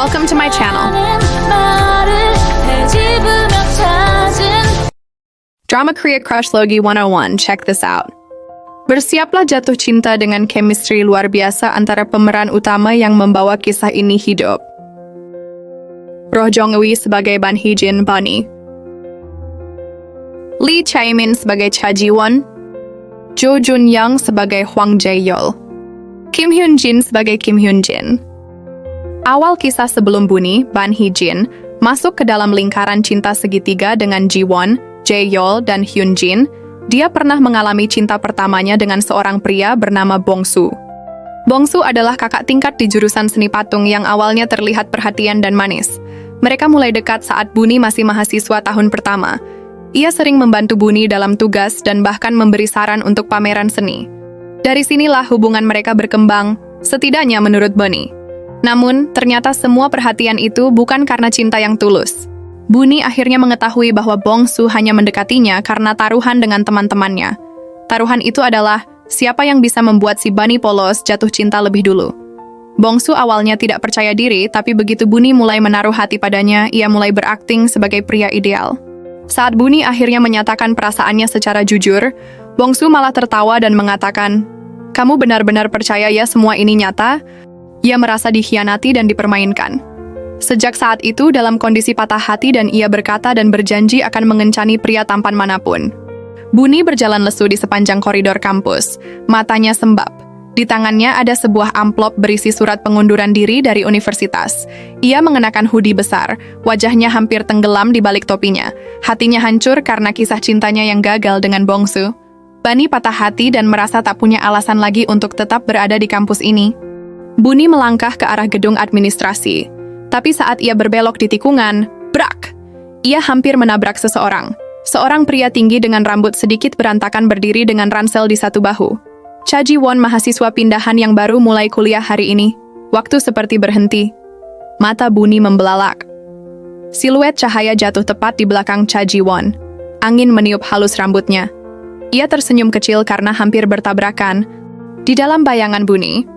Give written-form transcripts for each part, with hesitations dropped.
Welcome to my channel. Drama Korea Crush Logi 101, check this out. Bersiaplah jatuh cinta dengan chemistry luar biasa antara pemeran utama yang membawa kisah ini hidup. Roh Jong-eui sebagai Ban Hee-jin Bunny, Lee Chae-min sebagai Cha Ji-won, Jo Jun-young sebagai Hwang Jae-yeol, Kim Hyun-jin sebagai Kim Hyun-jin. Awal kisah sebelum Bunny, Ban Hee-jin, masuk ke dalam lingkaran cinta segitiga dengan Ji-won, Jae-yeol, dan Hyun-jin, dia pernah mengalami cinta pertamanya dengan seorang pria bernama Bong-soo. Bong-soo adalah kakak tingkat di jurusan seni patung yang awalnya terlihat perhatian dan manis. Mereka mulai dekat saat Bunny masih mahasiswa tahun pertama. Ia sering membantu Bunny dalam tugas dan bahkan memberi saran untuk pameran seni. Dari sinilah hubungan mereka berkembang, setidaknya menurut Bunny. Namun, ternyata semua perhatian itu bukan karena cinta yang tulus. Bunny akhirnya mengetahui bahwa Bong-soo hanya mendekatinya karena taruhan dengan teman-temannya. Taruhan itu adalah siapa yang bisa membuat si Bunny polos jatuh cinta lebih dulu. Bong-soo awalnya tidak percaya diri, tapi begitu Bunny mulai menaruh hati padanya, ia mulai berakting sebagai pria ideal. Saat Bunny akhirnya menyatakan perasaannya secara jujur, Bong-soo malah tertawa dan mengatakan, "Kamu benar-benar percaya ya semua ini nyata?" Ia merasa dikhianati dan dipermainkan. Sejak saat itu, dalam kondisi patah hati dan ia berkata dan berjanji akan mengencani pria tampan manapun. Bunny berjalan lesu di sepanjang koridor kampus. Matanya sembab. Di tangannya ada sebuah amplop berisi surat pengunduran diri dari universitas. Ia mengenakan hoodie besar. Wajahnya hampir tenggelam di balik topinya. Hatinya hancur karena kisah cintanya yang gagal dengan Bong-soo. Bunny patah hati dan merasa tak punya alasan lagi untuk tetap berada di kampus ini. Bunny melangkah ke arah gedung administrasi. Tapi saat ia berbelok di tikungan, brak! Ia hampir menabrak seseorang. Seorang pria tinggi dengan rambut sedikit berantakan berdiri dengan ransel di satu bahu. Cha Ji-won, mahasiswa pindahan yang baru mulai kuliah hari ini. Waktu seperti berhenti. Mata Bunny membelalak. Siluet cahaya jatuh tepat di belakang Cha Ji-won. Angin meniup halus rambutnya. Ia tersenyum kecil karena hampir bertabrakan. Di dalam bayangan Bunny,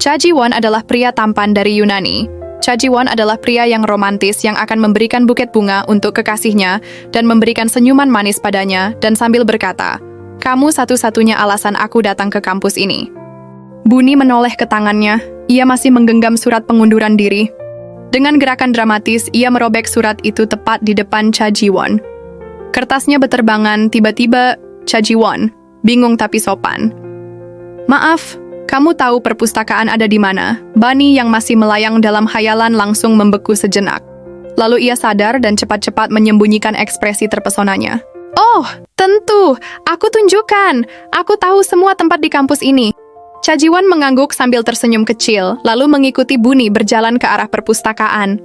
Cha Ji-won adalah pria tampan dari Yunani. Cha Ji-won adalah pria yang romantis yang akan memberikan buket bunga untuk kekasihnya dan memberikan senyuman manis padanya dan sambil berkata, "Kamu satu-satunya alasan aku datang ke kampus ini." Bunny menoleh ke tangannya. Ia masih menggenggam surat pengunduran diri. Dengan gerakan dramatis, ia merobek surat itu tepat di depan Cha Ji-won. Kertasnya beterbangan, tiba-tiba Cha Ji-won, bingung tapi sopan. "Maaf, kamu tahu perpustakaan ada di mana?" Bunny yang masih melayang dalam khayalan langsung membeku sejenak. Lalu ia sadar dan cepat-cepat menyembunyikan ekspresi terpesonanya. "Oh, tentu. Aku tunjukkan. Aku tahu semua tempat di kampus ini." Cha Ji-won mengangguk sambil tersenyum kecil, lalu mengikuti Bunny berjalan ke arah perpustakaan.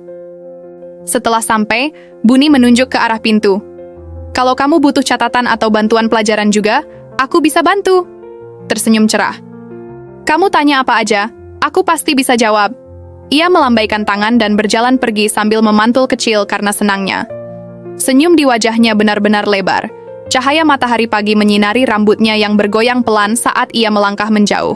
Setelah sampai, Bunny menunjuk ke arah pintu. "Kalau kamu butuh catatan atau bantuan pelajaran juga, aku bisa bantu." Tersenyum cerah. "Kamu tanya apa aja, aku pasti bisa jawab." Ia melambaikan tangan dan berjalan pergi sambil memantul kecil karena senangnya. Senyum di wajahnya benar-benar lebar. Cahaya matahari pagi menyinari rambutnya yang bergoyang pelan saat ia melangkah menjauh.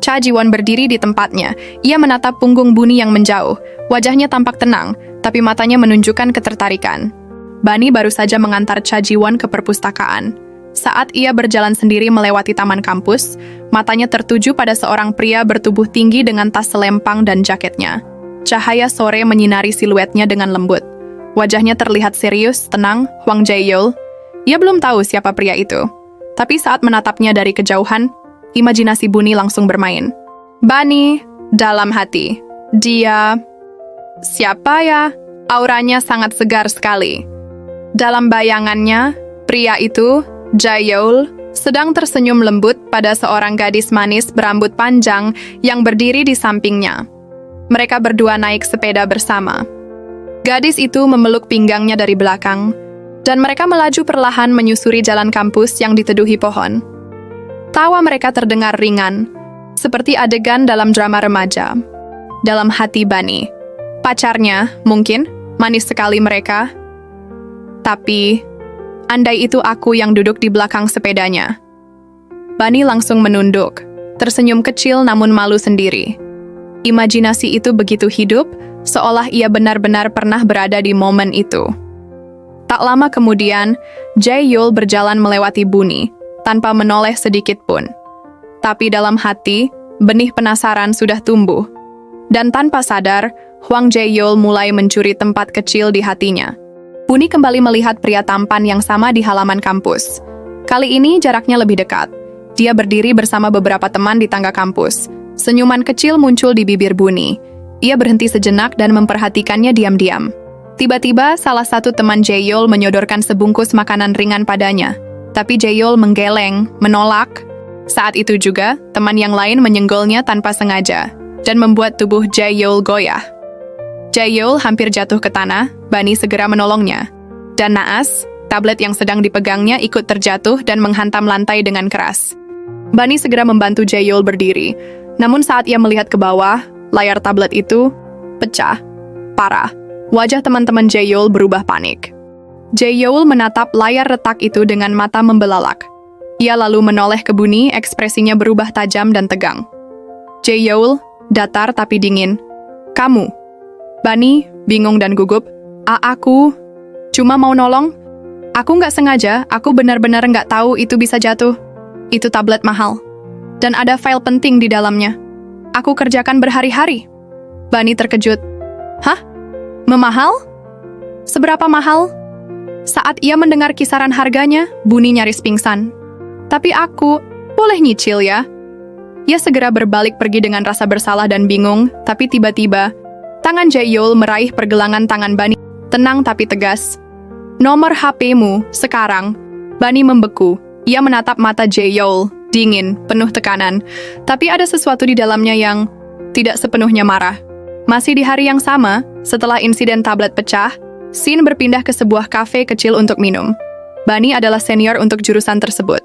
Cha Ji-won berdiri di tempatnya. Ia menatap punggung Bunny yang menjauh. Wajahnya tampak tenang, tapi matanya menunjukkan ketertarikan. Bunny baru saja mengantar Cha Ji-won ke perpustakaan. Saat ia berjalan sendiri melewati taman kampus, matanya tertuju pada seorang pria bertubuh tinggi dengan tas selempang dan jaketnya. Cahaya sore menyinari siluetnya dengan lembut. Wajahnya terlihat serius, tenang, Hwang Jae-yeol. Ia belum tahu siapa pria itu. Tapi saat menatapnya dari kejauhan, imajinasi Bunny langsung bermain. Bunny, dalam hati. Dia... siapa ya? Auranya sangat segar sekali. Dalam bayangannya, pria itu, Jae-yeol, sedang tersenyum lembut pada seorang gadis manis berambut panjang yang berdiri di sampingnya. Mereka berdua naik sepeda bersama. Gadis itu memeluk pinggangnya dari belakang, dan mereka melaju perlahan menyusuri jalan kampus yang diteduhi pohon. Tawa mereka terdengar ringan, seperti adegan dalam drama remaja. Dalam hati Bunny, pacarnya, mungkin, manis sekali mereka. Tapi... andai itu aku yang duduk di belakang sepedanya. Bunny langsung menunduk, tersenyum kecil namun malu sendiri. Imajinasi itu begitu hidup, seolah ia benar-benar pernah berada di momen itu. Tak lama kemudian, Jae-yul berjalan melewati Bunny, tanpa menoleh sedikit pun. Tapi dalam hati, benih penasaran sudah tumbuh. Dan tanpa sadar, Hwang Jae-yul mulai mencuri tempat kecil di hatinya. Bunny kembali melihat pria tampan yang sama di halaman kampus. Kali ini jaraknya lebih dekat. Dia berdiri bersama beberapa teman di tangga kampus. Senyuman kecil muncul di bibir Bunny. Ia berhenti sejenak dan memperhatikannya diam-diam. Tiba-tiba, salah satu teman Jae-yul menyodorkan sebungkus makanan ringan padanya. Tapi Jae-yul menggeleng, menolak. Saat itu juga, teman yang lain menyenggolnya tanpa sengaja dan membuat tubuh Jae-yul goyah. Jae-yul hampir jatuh ke tanah, Bunny segera menolongnya. Dan naas, tablet yang sedang dipegangnya ikut terjatuh dan menghantam lantai dengan keras. Bunny segera membantu Jae-yul berdiri. Namun saat ia melihat ke bawah, layar tablet itu pecah. Parah. Wajah teman-teman Jae-yul berubah panik. Jae-yul menatap layar retak itu dengan mata membelalak. Ia lalu menoleh ke Bunny, ekspresinya berubah tajam dan tegang. Jae-yul, datar tapi dingin. Kamu? Bunny, bingung dan gugup. Aku cuma mau nolong. Aku nggak sengaja, aku benar-benar nggak tahu itu bisa jatuh. Itu tablet mahal. Dan ada file penting di dalamnya. Aku kerjakan berhari-hari. Bunny terkejut. Hah? Memahal? Seberapa mahal? Saat ia mendengar kisaran harganya, Bunny nyaris pingsan. Tapi aku, boleh nyicil ya? Ia segera berbalik pergi dengan rasa bersalah dan bingung, tapi tiba-tiba, tangan Jae-yul meraih pergelangan tangan Bunny. Tenang tapi tegas. Nomor HP-mu, sekarang. Bunny membeku. Ia menatap mata Jae-yul, dingin, penuh tekanan. Tapi ada sesuatu di dalamnya yang tidak sepenuhnya marah. Masih di hari yang sama, setelah insiden tablet pecah, Shin berpindah ke sebuah kafe kecil untuk minum. Bunny adalah senior untuk jurusan tersebut.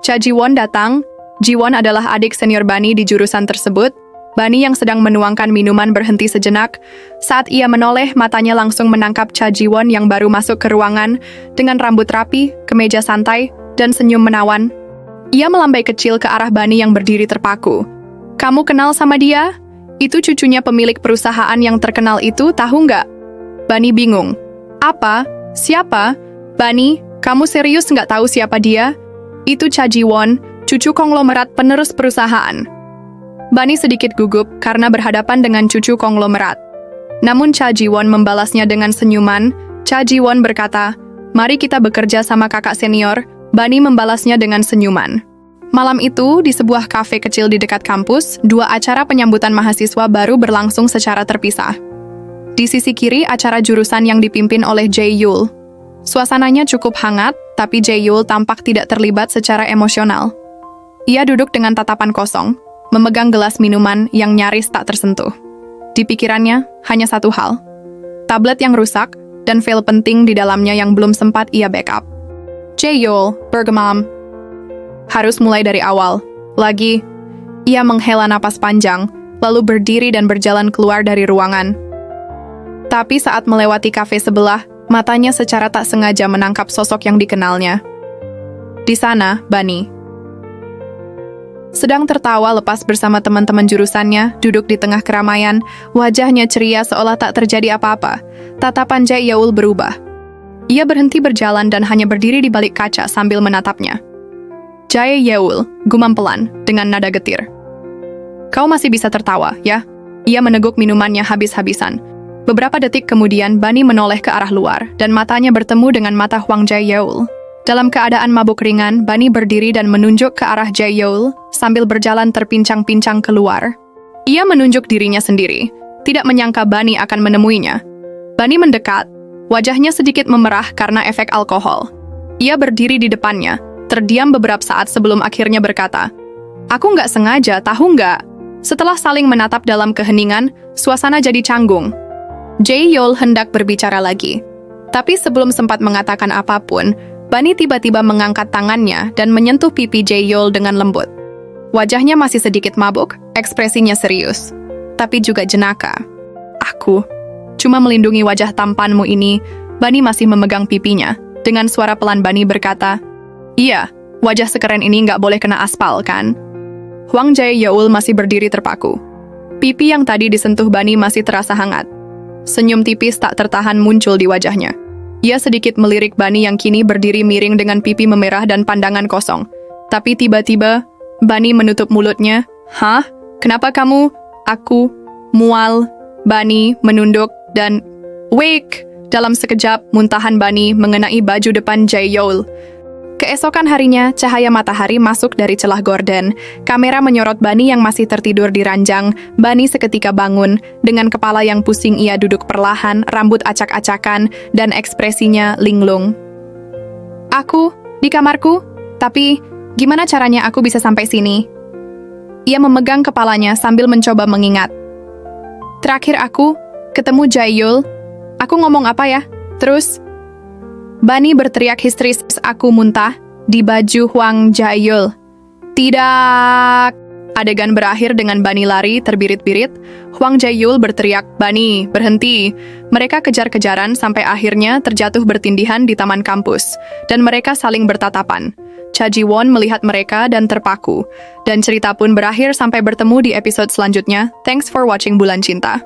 Cha Ji-won datang. Ji-won adalah adik senior Bunny di jurusan tersebut. Bunny yang sedang menuangkan minuman berhenti sejenak. Saat ia menoleh, matanya langsung menangkap Cha Ji-won yang baru masuk ke ruangan dengan rambut rapi, kemeja santai, dan senyum menawan. Ia melambai kecil ke arah Bunny yang berdiri terpaku. Kamu kenal sama dia? Itu cucunya pemilik perusahaan yang terkenal itu, tahu nggak? Bunny bingung. Apa? Siapa? Bunny, kamu serius nggak tahu siapa dia? Itu Cha Ji-won, cucu konglomerat penerus perusahaan. Bunny sedikit gugup karena berhadapan dengan cucu konglomerat. Namun Cha Ji-won membalasnya dengan senyuman. Cha Ji-won berkata, mari kita bekerja sama kakak senior. Bunny membalasnya dengan senyuman. Malam itu, di sebuah kafe kecil di dekat kampus, dua acara penyambutan mahasiswa baru berlangsung secara terpisah. Di sisi kiri, acara jurusan yang dipimpin oleh Jae-yul. Suasananya cukup hangat, tapi Jae-yul tampak tidak terlibat secara emosional. Ia duduk dengan tatapan kosong, memegang gelas minuman yang nyaris tak tersentuh. Di pikirannya, hanya satu hal. Tablet yang rusak, dan file penting di dalamnya yang belum sempat ia backup. Jae-yul bergemam. Harus mulai dari awal. Lagi, ia menghela napas panjang, lalu berdiri dan berjalan keluar dari ruangan. Tapi saat melewati kafe sebelah, matanya secara tak sengaja menangkap sosok yang dikenalnya. Di sana, Bunny sedang tertawa lepas bersama teman-teman jurusannya, duduk di tengah keramaian, wajahnya ceria seolah tak terjadi apa-apa. Tatapan Jae-yul berubah. Ia berhenti berjalan dan hanya berdiri di balik kaca sambil menatapnya. Jae-yul, gumam pelan, dengan nada getir. Kau masih bisa tertawa, ya? Ia meneguk minumannya habis-habisan. Beberapa detik kemudian, Bunny menoleh ke arah luar, dan matanya bertemu dengan mata Hwang Jae-yul. Dalam keadaan mabuk ringan, Bunny berdiri dan menunjuk ke arah Jae-yul, sambil berjalan terpincang-pincang keluar. Ia menunjuk dirinya sendiri, tidak menyangka Bunny akan menemuinya. Bunny mendekat, wajahnya sedikit memerah karena efek alkohol. Ia berdiri di depannya, terdiam beberapa saat sebelum akhirnya berkata, Aku nggak sengaja, tahu nggak? Setelah saling menatap dalam keheningan, suasana jadi canggung. Jae-yul hendak berbicara lagi. Tapi sebelum sempat mengatakan apapun, Bunny tiba-tiba mengangkat tangannya dan menyentuh pipi Jae-yul dengan lembut. Wajahnya masih sedikit mabuk, ekspresinya serius, tapi juga jenaka. Aku cuma melindungi wajah tampanmu ini. Bunny masih memegang pipinya. Dengan suara pelan Bunny berkata, Iya, wajah sekeren ini nggak boleh kena aspal, kan? Hwang Jae-yul masih berdiri terpaku. Pipi yang tadi disentuh Bunny masih terasa hangat. Senyum tipis tak tertahan muncul di wajahnya. Ia sedikit melirik Bunny yang kini berdiri miring dengan pipi memerah dan pandangan kosong. Tapi tiba-tiba, Bunny menutup mulutnya. Hah? Kenapa kamu? Aku, mual. Bunny menunduk dan... Wake! Dalam sekejap, muntahan Bunny mengenai baju depan Jaeyoul. Keesokan harinya, cahaya matahari masuk dari celah gorden. Kamera menyorot Bunny yang masih tertidur di ranjang. Bunny seketika bangun. Dengan kepala yang pusing ia duduk perlahan, rambut acak-acakan, dan ekspresinya linglung. Aku, di kamarku? Tapi, gimana caranya aku bisa sampai sini? Ia memegang kepalanya sambil mencoba mengingat. Terakhir aku, ketemu Jaeyoul. Aku ngomong apa ya? Terus, Bunny berteriak histeris, aku muntah di baju Hwang Jaeyoul. Tidak! Adegan berakhir dengan Bunny lari terbirit-birit. Hwang Jaeyoul berteriak, Bunny, berhenti. Mereka kejar-kejaran sampai akhirnya terjatuh bertindihan di taman kampus. Dan mereka saling bertatapan. Cha Ji-won melihat mereka dan terpaku. Dan cerita pun berakhir sampai bertemu di episode selanjutnya. Thanks for watching Bulan Cinta.